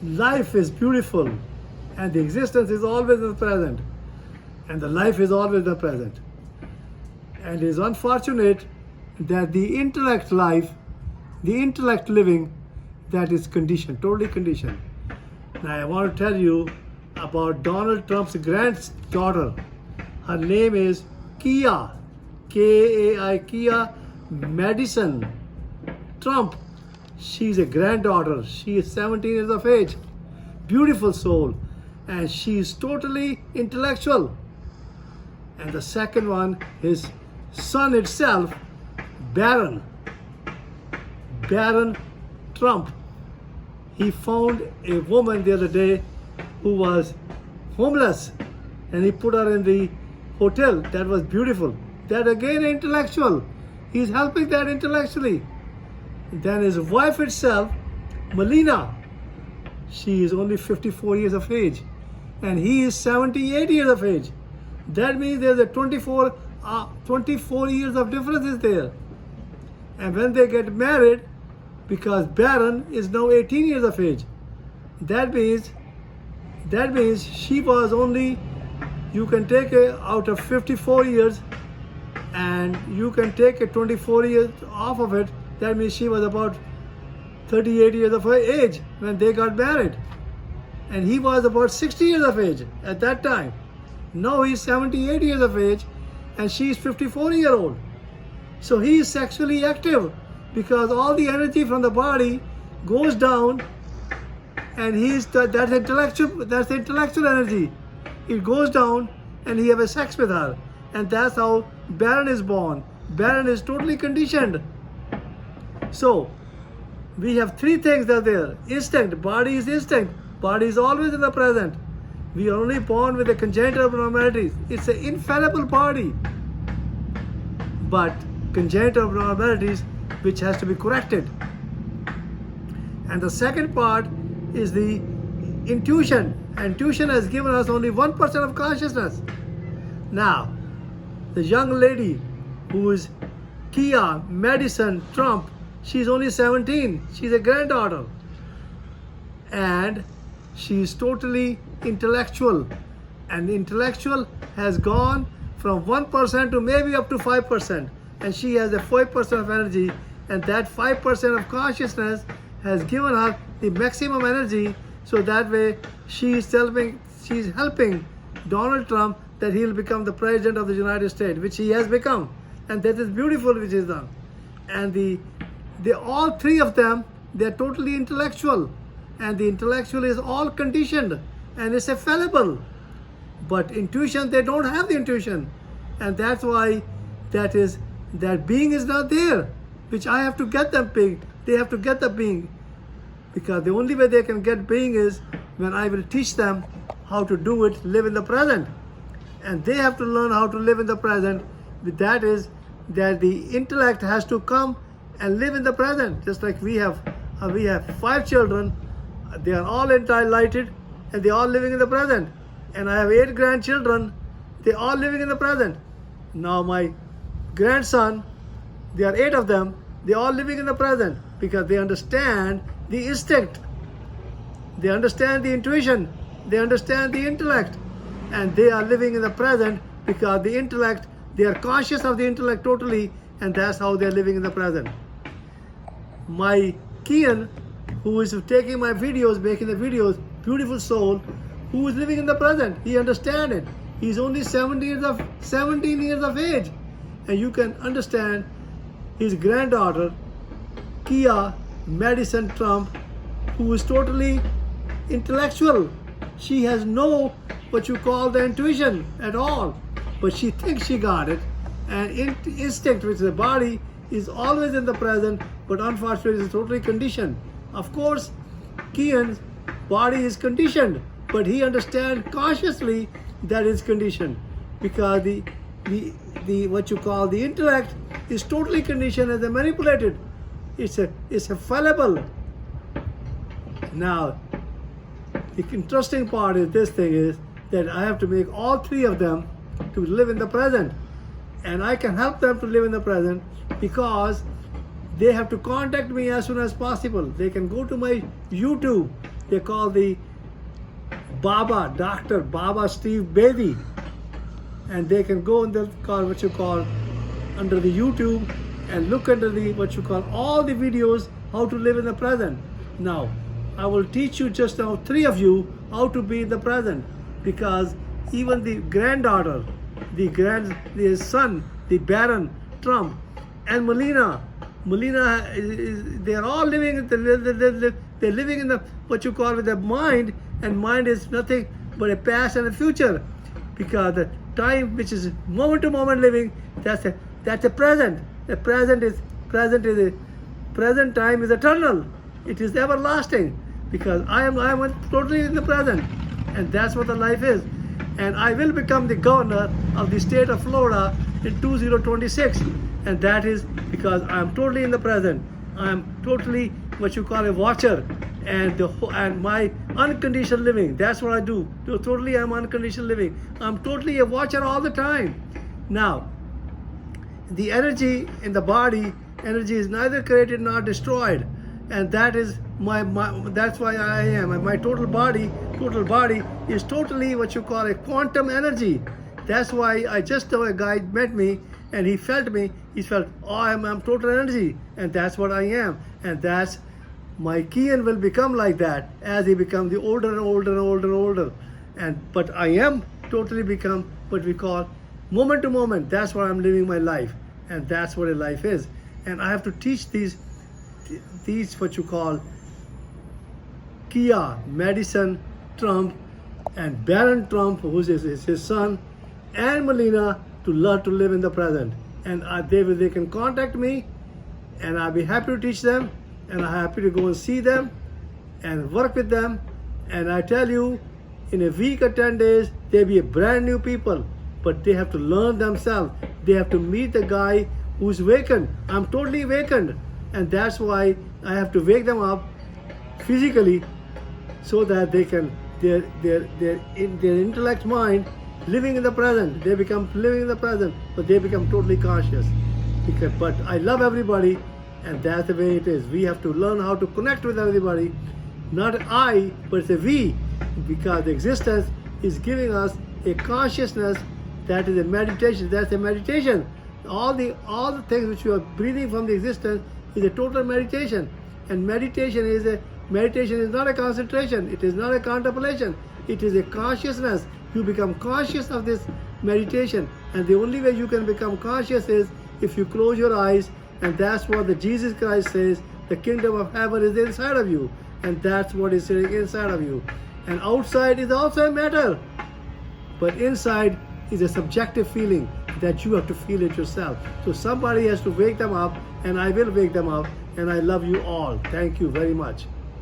life is beautiful and the existence is always in the present and the life is always the present. And it is unfortunate that the intellect life, the intellect living, that is conditioned, totally conditioned. Now I want to tell you about Donald Trump's granddaughter. Her name is Kia, K-A-I, Kia Madison Trump. She's a granddaughter. She is 17 years of age. Beautiful soul. And she is totally intellectual. And the second one, his son itself, Barron Trump. He found a woman the other day who was homeless and he put her in the hotel. That was beautiful. That again intellectual. He's helping that intellectually. And then his wife itself, Melania, she is only 54 years of age and he is 78 years of age. That means there's a 24 years of difference is there. And when they get married, because Barron is now 18 years of age, that means she was only, you can take out of 54 years and you can take a 24 years off of it. That means she was about 38 years of age when they got married. And he was about 60 years of age at that time. Now he's 78 years of age and she's 54-year-old. So he is sexually active because all the energy from the body goes down and that's intellectual energy. It goes down and he has sex with her. And that's how Barron is born. Barron is totally conditioned. So we have three things that are there. Instinct, body is instinct. Body is always in the present. We are only born with the congenital abnormalities. It's an infallible body. But congenital abnormalities which has to be corrected. And the second part is the intuition. Intuition has given us only 1% of consciousness. Now, the young lady who is Kia Madison Trump, she's only 17. She's a granddaughter. And she's totally intellectual. And the intellectual has gone from 1% to maybe up to 5%. And she has a 5% of energy. And that 5% of consciousness has given her the maximum energy. So that way she's helping Donald Trump that he'll become the president of the United States, which he has become. And that is beautiful, which is done. And all three of them, they're totally intellectual. And the intellectual is all conditioned and it's fallible. But intuition, they don't have the intuition. And that's why that being is not there, which I have to get them being. They have to get the being. Because the only way they can get being is when I will teach them how to do it, live in the present. And they have to learn how to live in the present. That is that the intellect has to come and live in the present. Just like we have 5 children, they are all enlightened and they are all living in the present. And I have 8 grandchildren, they are all living in the present. Now my grandson, there are 8 of them, they are all living in the present because they understand the instinct, they understand the intuition, they understand the intellect, and they are living in the present because the intellect, they are conscious of the intellect totally, and that's how they are living in the present. My Kian, who is taking my videos, making the videos, beautiful soul, who is living in the present, he understands it. He's only 17 years of age, and you can understand his granddaughter, Kia Madison Trump, who is totally intellectual. She has no what you call the intuition at all, but she thinks she got it. And instinct, which is the body, is always in the present, but unfortunately is totally conditioned. Of course, Kian's body is conditioned, but he understands consciously that it's conditioned because the what you call the intellect is totally conditioned and manipulated. It's a fallible. Now, the interesting part is this thing is that I have to make all 3 of them to live in the present. And I can help them to live in the present because they have to contact me as soon as possible. They can go to my YouTube. they call the Baba, Dr. Baba Steve Bedi. And they can go in the what you call under the YouTube and look under the what you call all the videos how to live in the present. Now, I will teach you just now 3 of you how to be in the present, because even the granddaughter, the son, the Baron Trump, and Melania, they are all living. They're living in the what you call with the mind, and mind is nothing but a past and a future, because the time which is moment to moment living, that's a present. The present time is eternal. It is everlasting, because I am totally in the present, and that's what the life is. And I will become the governor of the state of Florida in 2026, and that is because I am totally in the present. I am totally what you call a watcher, and my unconditional living. That's what I do. Totally, I'm unconditional living. I'm totally a watcher all the time. Now, the energy in the body, energy is neither created nor destroyed, and that is my that's why I am. My total body is totally what you call a quantum energy. That's why I just know a guy met me and he felt me. He felt, oh, I'm total energy, and that's what I am, and that's my Kian will become like that as he becomes the older and older and older and older. But I am totally become what we call moment to moment. That's what I'm living my life, and that's what a life is. And I have to teach these what you call Kia, Madison Trump, and Baron Trump, who is his son, and Melania, to learn to live in the present. And they can contact me, and I'll be happy to teach them, and I'm happy to go and see them and work with them. And I tell you, in a week or 10 days, they'll be a brand new people, but they have to learn themselves. They have to meet the guy who's awakened. I'm totally awakened, and that's why I have to wake them up physically, so that they can their intellect mind living in the present. They become living in the present, but they become totally conscious. But I love everybody, and that's the way it is. We have to learn how to connect with everybody. Not I, but it's a we, because the existence is giving us a consciousness that is a meditation. That's a meditation. All the things which you are breathing from the existence is a total meditation. And meditation is not a concentration. It is not a contemplation. It is a consciousness. You become conscious of this meditation, and the only way you can become conscious is if you close your eyes. And that's what the Jesus Christ says. The kingdom of heaven is inside of you, and that's what is sitting inside of you. And outside is also a matter, but inside is a subjective feeling that you have to feel it yourself. So somebody has to wake them up, and I will wake them up. And I love you all. Thank you very much.